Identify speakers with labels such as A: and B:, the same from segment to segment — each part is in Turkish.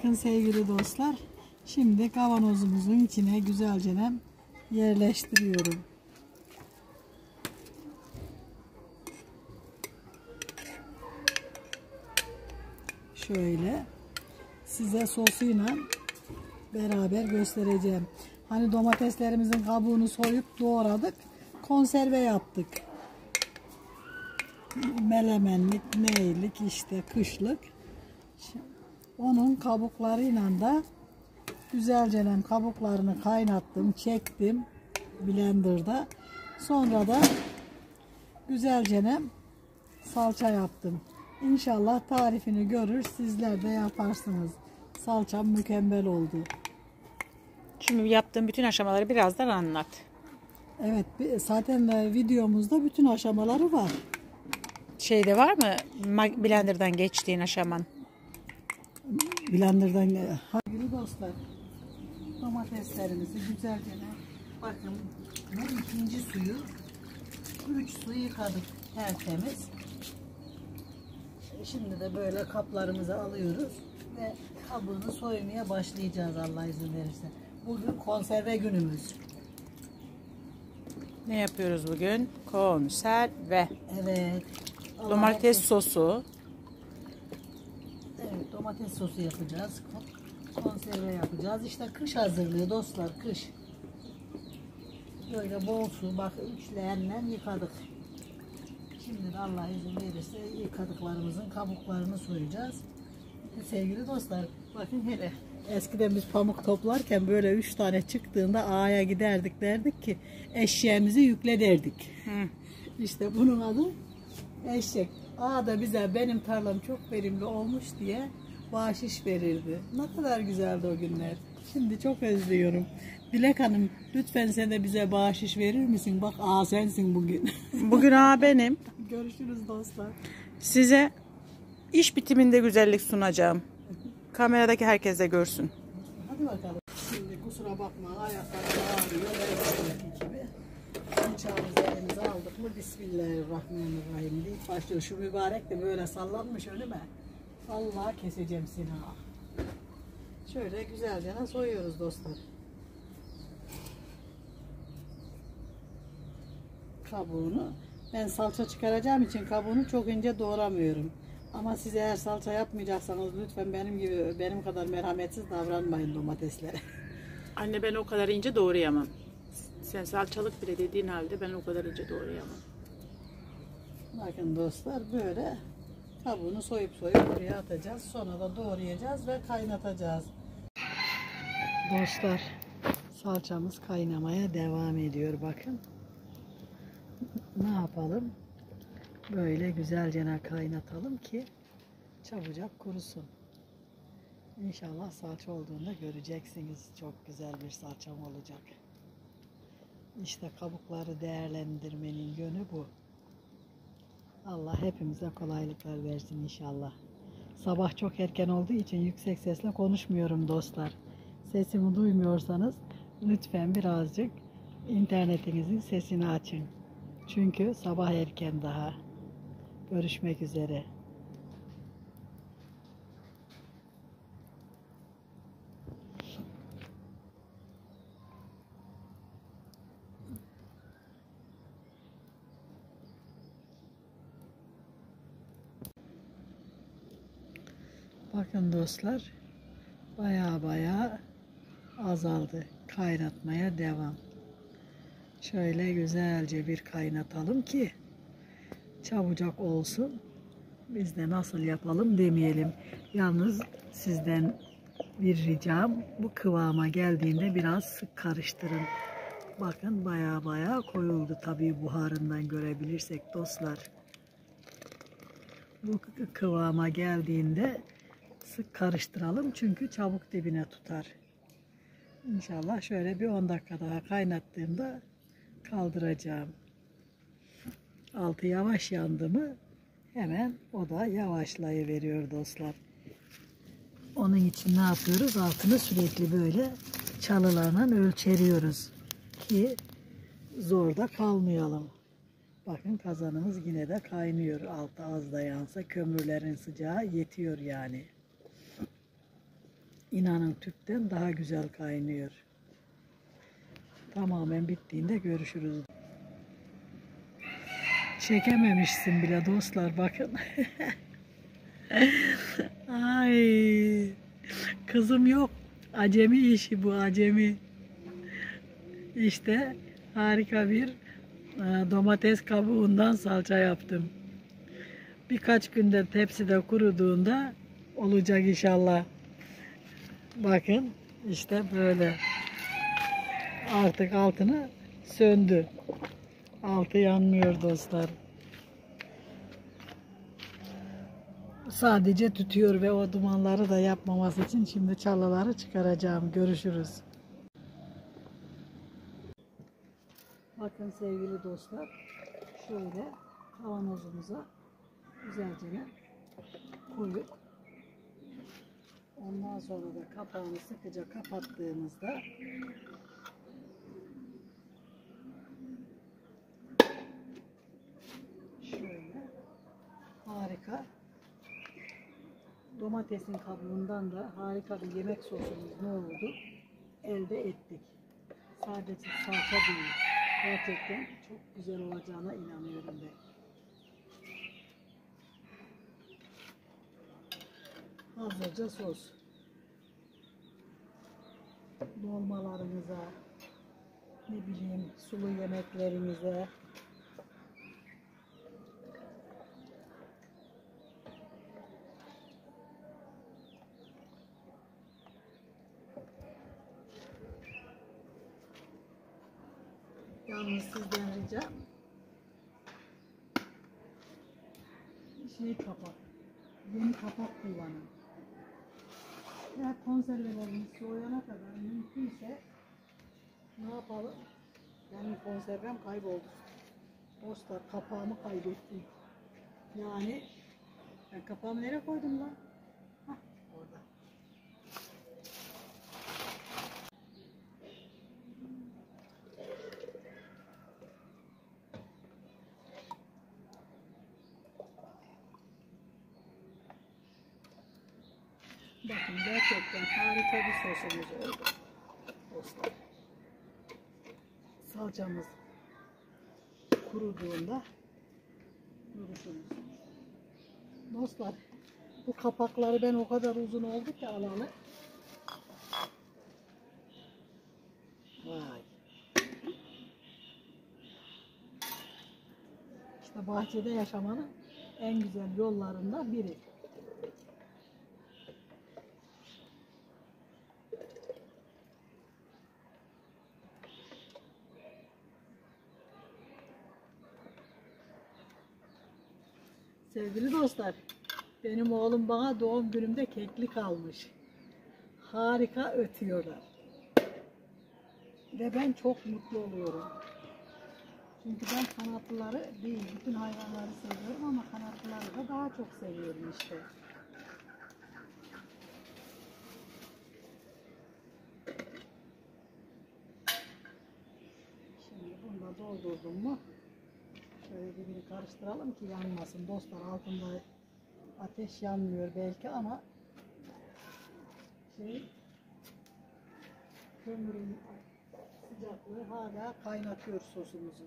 A: Bakın sevgili dostlar. Şimdi kavanozumuzun içine güzelce yerleştiriyorum. Şöyle size sosuyla beraber göstereceğim. Hani domateslerimizin kabuğunu soyup doğradık. Konserve yaptık. Melemenlik, neylik işte kışlık. Onun kabuklarıyla da güzelce kabuklarını kaynattım, çektim blenderda. Sonra da güzelce salça yaptım. İnşallah tarifini görür, sizler de yaparsınız. Salçam mükemmel oldu.
B: Şimdi yaptığım bütün aşamaları birazdan anlat.
A: Evet, zaten videomuzda bütün aşamaları var.
B: Şeyde var mı blenderdan geçtiğin aşaman?
A: Blenderdan sevgili dostlar, domateslerimizi güzelce bakın bu ikinci suyu 3 su yıkadık tertemiz. Şimdi de böyle kaplarımızı alıyoruz ve kabuğunu soymaya başlayacağız Allah izin verirse. Bugün konserve günümüz.
B: Ne yapıyoruz bugün? Konserve.
A: Evet.
B: Domates sosu.
A: Evet, domates sosu yapacağız. Konserve yapacağız. İşte kış hazırlığı dostlar, kış. Böyle bol su, bak üçleyenle yıkadık. Şimdi de Allah izin verirse yıkadıklarımızın kabuklarını soyacağız. Sevgili dostlar, bakın hele eskiden biz pamuk toplarken böyle 3 tane çıktığında ağaya giderdik, derdik ki eşeğimizi yükle derdik. İşte bunun adı eşek. Ağa da bize benim tarlam çok verimli olmuş diye bahşiş verirdi. Ne kadar güzeldi o günler. Şimdi çok özlüyorum. Dilek Hanım, lütfen sen de bize bahşiş verir misin? Bak ağa sensin bugün.
B: Bugün ağa benim.
A: Görüşürüz dostlar.
B: Size iş bitiminde güzellik sunacağım. Kameradaki herkes de görsün.
A: Hadi bakalım. Şimdi kusura bakma, ayaklarım ağrıyor. Gibi. Bıçağımızı elimize aldık mı Bismillahirrahmanirrahim deyip başlıyor. Şu mübarek de böyle sallanmış önüme. Vallahi keseceğim seni ha. Şöyle güzelce soyuyoruz dostlar. Kabuğunu. Ben salça çıkaracağım için kabuğunu çok ince doğramıyorum. Ama siz eğer salça yapmayacaksanız lütfen benim gibi benim kadar merhametsiz davranmayın domateslere.
B: Anne ben o kadar ince doğrayamam. Sen salçalık bile dediğin halde ben o kadar ince doğrayamam.
A: Bakın dostlar böyle kabuğunu soyup buraya atacağız. Sonra da doğrayacağız ve kaynatacağız. Dostlar salçamız kaynamaya devam ediyor bakın. Ne yapalım? Böyle güzelce kaynatalım ki çabucak kurusun. İnşallah salça olduğunda göreceksiniz. Çok güzel bir salçam olacak. İşte kabukları değerlendirmenin yönü bu. Allah hepimize kolaylıklar versin inşallah. Sabah çok erken olduğu için yüksek sesle konuşmuyorum dostlar. Sesimi duymuyorsanız lütfen birazcık internetinizin sesini açın. Çünkü sabah erken daha. Görüşmek üzere. Bakın dostlar, baya azaldı. Kaynatmaya devam. Şöyle güzelce bir kaynatalım ki çabucak olsun. Biz de nasıl yapalım demeyelim. Yalnız sizden bir ricam, bu kıvama geldiğinde biraz sık karıştırın. Bakın baya koyuldu, tabii buharından görebilirsek dostlar. Bu kıvama geldiğinde sık karıştıralım çünkü çabuk dibine tutar. İnşallah şöyle bir 10 dakika daha kaynattığımda kaldıracağım. Altı yavaş yandı mı hemen o da yavaşlayıveriyor dostlar. Onun için ne yapıyoruz? Altını sürekli böyle çalılarla ölçeriyoruz ki zorda kalmayalım. Bakın kazanımız yine de kaynıyor. Altı az da yansa kömürlerin sıcağı yetiyor yani. İnanın tüpten daha güzel kaynıyor. Tamamen bittiğinde görüşürüz. Çekememişsin bile dostlar, bakın. Ay, kızım yok. Acemi işi bu, acemi. İşte harika bir domates kabuğundan salça yaptım. Birkaç günde tepside kuruduğunda olacak inşallah. Bakın işte böyle. Artık altını söndü. Altı yanmıyor dostlar. Sadece tütüyor ve o dumanları da yapmaması için şimdi çalıları çıkaracağım. Görüşürüz. Bakın sevgili dostlar, şöyle kavanozumuza güzelce koyup ondan sonra da kapağını sıkıca kapattığımızda şöyle harika domatesin kabuğundan da harika bir yemek sosumuz ne oldu? Elde ettik. Sadece salça değil. Gerçekten çok güzel olacağına inanıyorum ben. Hazırca sos. Dolmalarımıza, ne bileyim sulu yemeklerimize, yalnız sizden ricam kapak, yeni kapak kullanın. Ya konservelerimiz soğuyana kadar mümkünse ne yapalım? Benim konservem kayboldu. Dostlar, kapağımı kaybettim. Yani ben kapağımı nereye koydum lan? Hah, orada. Bakın gerçekten harika bir sosumuz oldu dostlar. Salçamız kuruduğunda görüşürüz. Dostlar, bu kapakları ben o kadar uzun oldu ki alalı. Vay. İşte bahçede yaşamanın en güzel yollarından biri. Sevgili dostlar, benim oğlum bana doğum günümde keklik almış. Harika ötüyorlar. Ve ben çok mutlu oluyorum. Çünkü ben kanatlıları değil, bütün hayvanları seviyorum ama kanatlıları da daha çok seviyorum işte. Şimdi bunu da doldurdum mu? Şöyle bir karıştıralım ki yanmasın. Dostlar, altında ateş yanmıyor belki ama kömürün sıcaklığı hala kaynatıyor sosumuzu.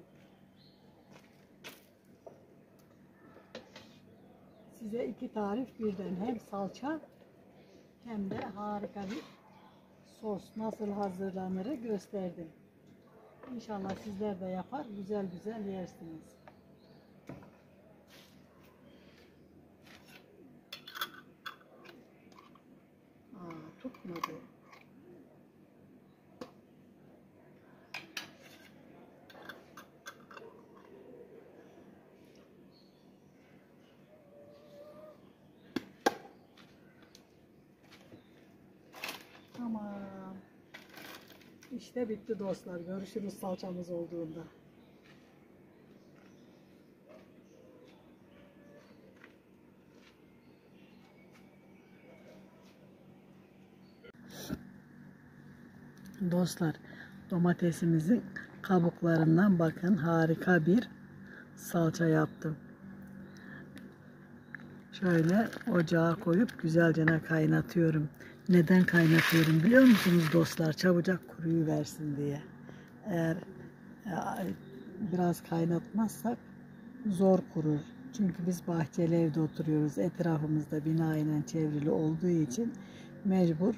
A: Size iki tarif birden, hem salça hem de harika bir sos nasıl hazırlanır gösterdim. İnşallah sizler de yapar, güzel güzel yersiniz. Tutmadı. Tamam. İşte bitti dostlar. Görüşürüz salçamız olduğunda. Dostlar, domatesimizin kabuklarından bakın harika bir salça yaptım. Şöyle ocağa koyup güzelce kaynatıyorum. Neden kaynatıyorum biliyor musunuz dostlar? Çabucak kuruyu versin diye. Eğer biraz kaynatmazsak zor kurur. Çünkü biz bahçeli evde oturuyoruz. Etrafımızda bina ile çevrili olduğu için mecbur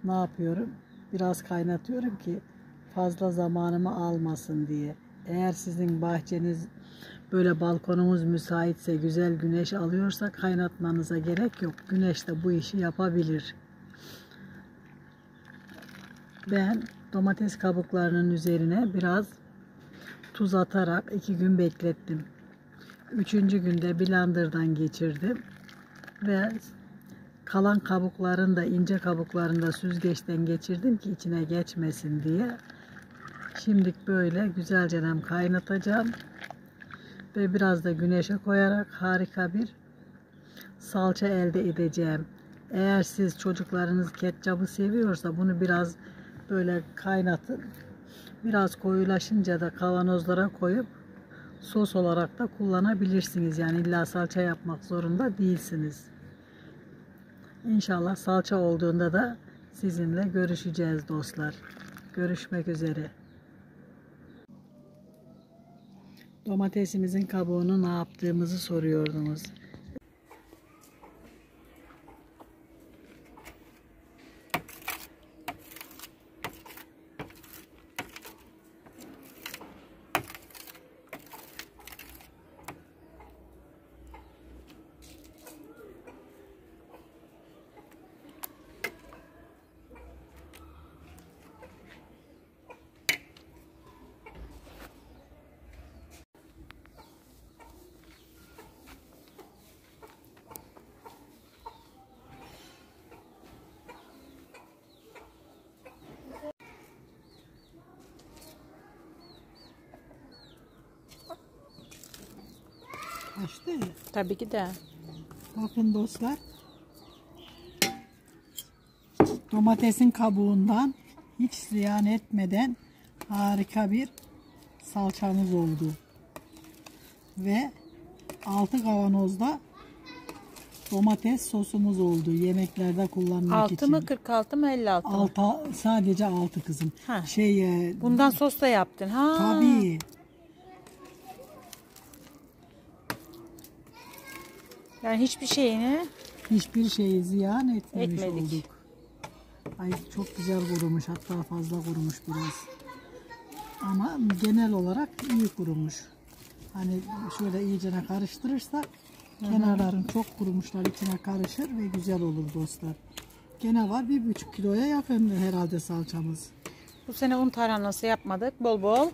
A: ne yapıyorum? Biraz kaynatıyorum ki fazla zamanımı almasın diye. Eğer sizin bahçeniz böyle balkonumuz müsaitse, güzel güneş alıyorsa kaynatmanıza gerek yok. Güneş de bu işi yapabilir. Ben domates kabuklarının üzerine biraz tuz atarak 2 gün beklettim. 3. günde blenderdan geçirdim ve kalan kabukların da ince kabuklarını da süzgeçten geçirdim ki içine geçmesin diye. Şimdilik böyle güzelce kaynatacağım ve biraz da güneşe koyarak harika bir salça elde edeceğim. Eğer siz çocuklarınız ketçabı seviyorsa bunu biraz böyle kaynatın. Biraz koyulaşınca da kavanozlara koyup sos olarak da kullanabilirsiniz. Yani illa salça yapmak zorunda değilsiniz. İnşallah salça olduğunda da sizinle görüşeceğiz dostlar. Görüşmek üzere. Domatesimizin kabuğunu ne yaptığımızı soruyordunuz. Açtı.
B: Tabii ki de.
A: Bakın dostlar. Domatesin kabuğundan hiç ziyan etmeden harika bir salçamız oldu. Ve 6 kavanozda domates sosumuz oldu. Yemeklerde kullanmak
B: 6
A: için.
B: mı 46 mı 56 mı?
A: 6, sadece 6 kızım.
B: Ha.
A: Şey,
B: Bundan sos da yaptın. Ha.
A: tabii.
B: Yani hiçbir şeyi
A: ziyan etmemiş
B: etmedik.
A: olduk. Ay çok güzel kurumuş, hatta fazla kurumuş biraz. Ama genel olarak iyi kurumuş. Hani şöyle iyicene karıştırırsak kenarların çok kurumuşlar içine karışır ve güzel olur dostlar. Gene var 1,5 kiloya yakın herhalde salçamız.
B: Bu sene un tarhanası yapmadık. Bol bol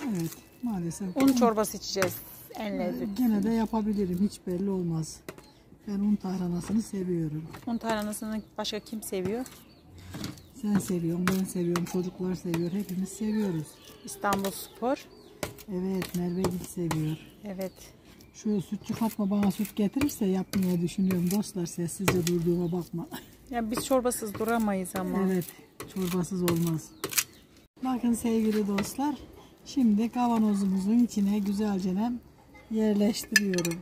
A: Evet, maalesef.
B: un çorbası içeceğiz. En lezzetli.
A: Gene de yapabilirim, hiç belli olmaz. Ben un tarhanasını seviyorum.
B: Un tarhanasını başka kim seviyor?
A: Sen seviyorsun, ben seviyorum, çocuklar seviyor, hepimiz seviyoruz.
B: İstanbulspor.
A: Evet, Merve Gül seviyor.
B: Evet.
A: Şu sütçü Fatma bana süt getirirse yapmayı düşünüyorum dostlar, sessizce durduğuma bakma.
B: Ya biz çorbasız duramayız ama.
A: Evet, çorbasız olmaz. Bakın sevgili dostlar, şimdi kavanozumuzun içine güzelce yerleştiriyorum.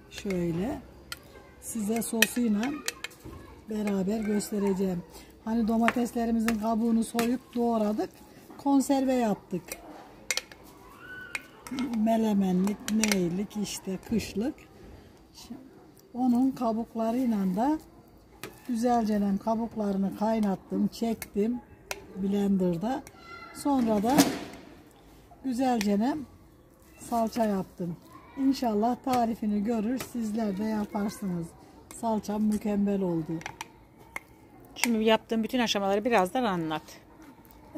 A: Şöyle size sosuyla beraber göstereceğim. Hani domateslerimizin kabuğunu soyup doğradık, konserve yaptık. Melemenlik, neylik, işte kışlık. Onun kabuklarıyla da güzelce kabuklarını kaynattım, çektim blenderda. Sonra da güzelce salça yaptım. İnşallah tarifini görür, sizler de yaparsınız. Salçam mükemmel oldu.
B: Şimdi yaptığım bütün aşamaları birazdan anlat.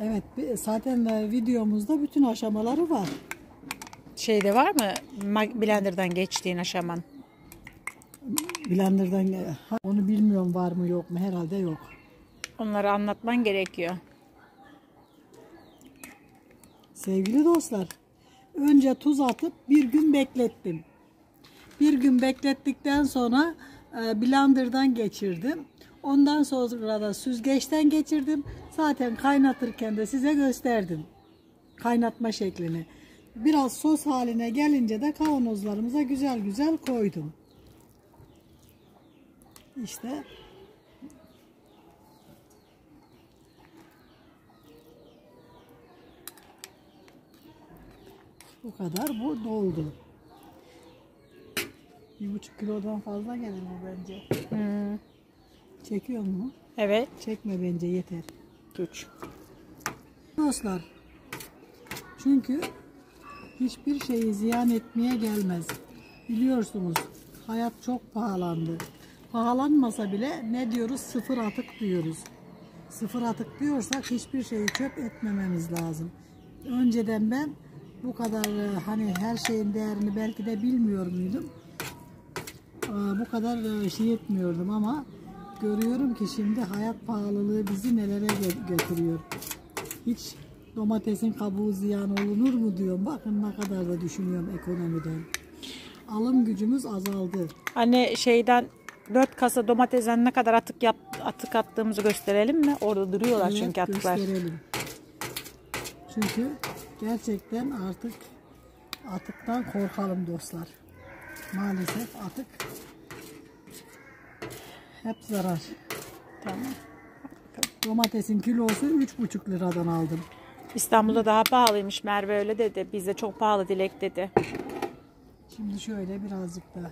A: Evet, zaten videomuzda bütün aşamaları var.
B: Şeyde var mı blenderdan geçtiğin aşaman?
A: Blender'dan onu bilmiyorum, var mı yok mu, herhalde yok.
B: Onları anlatman gerekiyor.
A: Sevgili dostlar, önce tuz atıp bir gün beklettim. Bir gün beklettikten sonra blenderdan geçirdim. Ondan sonra da süzgeçten geçirdim. Zaten kaynatırken de size gösterdim kaynatma şeklini. Biraz sos haline gelince de kavanozlarımıza güzel güzel koydum. İşte bu kadar, bu doldu. 1,5 kilodan fazla gelir bu bence. Çekiyor mu?
B: Evet.
A: Çekme bence, yeter.
B: Üç.
A: Dostlar, çünkü hiçbir şeyi ziyan etmeye gelmez. Biliyorsunuz hayat çok pahalandı. Pahalanmasa bile ne diyoruz? Sıfır atık diyoruz. Sıfır atık diyorsak hiçbir şeyi çöp etmememiz lazım. Önceden ben bu kadar hani her şeyin değerini belki de bilmiyor muydum? Bu kadar şey etmiyordum ama görüyorum ki şimdi hayat pahalılığı bizi nelere götürüyor. Hiç domatesin kabuğu ziyan olunur mu diyorum. Bakın ne kadar da düşünüyorum ekonomiden. Alım gücümüz azaldı.
B: Hani şeyden 4 kasa domatesten ne kadar atık attığımızı gösterelim mi? Orada duruyorlar
A: Evet,
B: çünkü atıklar.
A: gösterelim. Çünkü gerçekten artık atıktan korkalım dostlar. Maalesef atık hep zarar.
B: Tamam.
A: Domatesin kilosu 3,5 liradan aldım.
B: İstanbul'da daha pahalıymış, Merve öyle dedi. Bizde çok pahalı Dilek dedi.
A: Şimdi şöyle birazcık da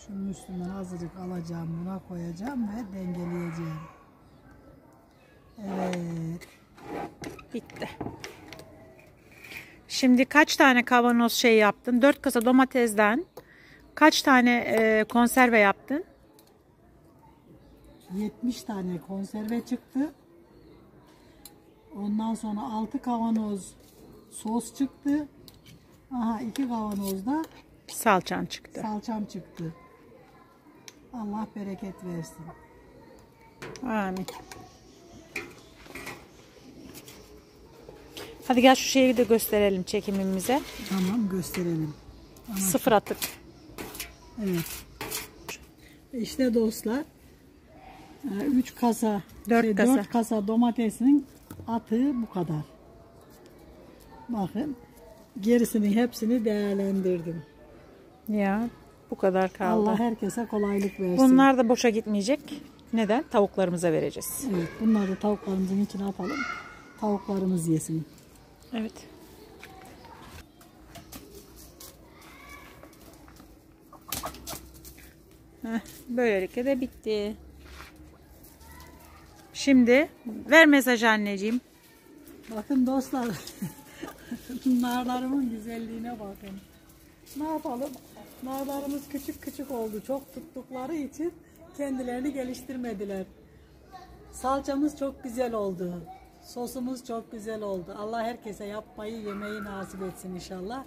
A: şunun üstünden azıcık alacağım, buna koyacağım ve dengeleyeceğim. Evet.
B: Bitti. Şimdi kaç tane kavanoz şey yaptın? 4 kasa domatesden kaç tane konserve yaptın?
A: 70 tane konserve çıktı. Ondan sonra 6 kavanoz sos çıktı. Aha, 2 kavanozda
B: Salçan çıktı.
A: salçam çıktı. Allah bereket versin.
B: Amin. Hadi gel şu şeyi de gösterelim çekimimize.
A: Tamam, gösterelim.
B: Sıfır atık.
A: Evet. İşte dostlar 3 kasa
B: 4 kasa.
A: 4 kasa domatesin atığı bu kadar. Bakın gerisini hepsini değerlendirdim.
B: Ya bu kadar kaldı.
A: Allah herkese kolaylık versin.
B: Bunlar da boşa gitmeyecek. Neden? Tavuklarımıza vereceğiz.
A: Evet, bunları da tavuklarımızın içine atalım. Tavuklarımız yesin.
B: Evet. Böylelikle de bitti. Şimdi ver mesaj anneciğim.
A: Bakın dostlar. Narlarımın güzelliğine bakın. Ne yapalım? Narlarımız küçük küçük oldu. Çok tuttukları için kendilerini geliştirmediler. Salçamız çok güzel oldu. Sosumuz çok güzel oldu. Allah herkese yapmayı, yemeyi nasip etsin inşallah.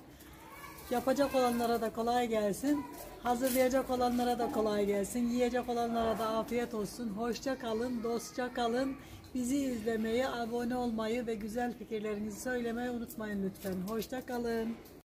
A: Yapacak olanlara da kolay gelsin. Hazırlayacak olanlara da kolay gelsin. Yiyecek olanlara da afiyet olsun. Hoşça kalın, dostça kalın. Bizi izlemeyi, abone olmayı ve güzel fikirlerinizi söylemeyi unutmayın lütfen. Hoşça kalın.